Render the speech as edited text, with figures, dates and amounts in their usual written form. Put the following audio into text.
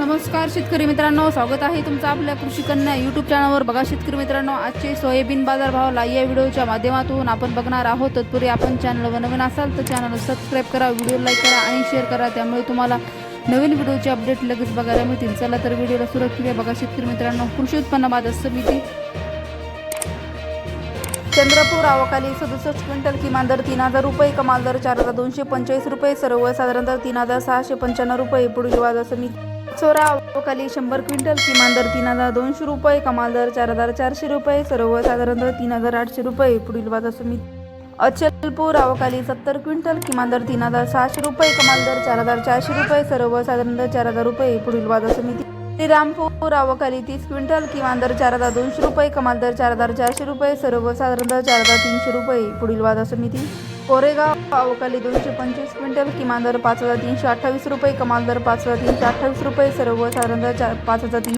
नमस्कार शेतकरी मित्रांनो, स्वागत आहे तुमचं आपल्या कृषी कन्या यूट्यूब चॅनलवर। बघा शेतकरी मित्रांनो, आजचे सोयाबीन बाजार भाव या व्हिडिओच्या माध्यमातून आपण बघणार आहोत। तत्पूर्वी आपण चॅनलवर नवीन असाल तर चॅनल सबस्क्राईब करा, व्हिडिओ लाईक करा आणि शेअर करा, त्यामुळे तुम्हाला नवीन व्हिडिओचे अपडेट लगेच बघायला मिळतील। चला तर व्हिडिओला सुरुवात करूया। बघा शेतकरी मित्रांनो, कृषी उत्पन्न बाजार समिती चंद्रपूर आवकाली 67 क्विंटल, किमान दर 3000 रुपये, कमाल दर 4245 रुपये, सर्वसाधारण दर 3695 रुपये। पुढील बाजार समिती सोरा आवकाली 100 क्विंटल, किमान दर 3200 रुपये, कमाल दर 4400 रुपये, सर्वसाधारण दर 3800 रुपये। पुढील बाजार समिती अचलपूर आवकाली 70 क्विंटल, किमान दर 3600 रुपये, कमाल दर 4400 रुपये, सर्वसाधारण दर 4000 रुपये। पुढील बाजार समिती श्रीरामपूर आवकाली 30 क्विंटल, किमान दर 4200 रुपये, कमाल दर 4400 रुपये, सर्वसाधारण दर 4300 रुपये। पुढील बाजार समिती कोरेगाव आवकाली 225 क्विंटल, किमान दर 5328 रुपये, कमाल दर 5328 रुपये, सर्वसाधारण दर 5300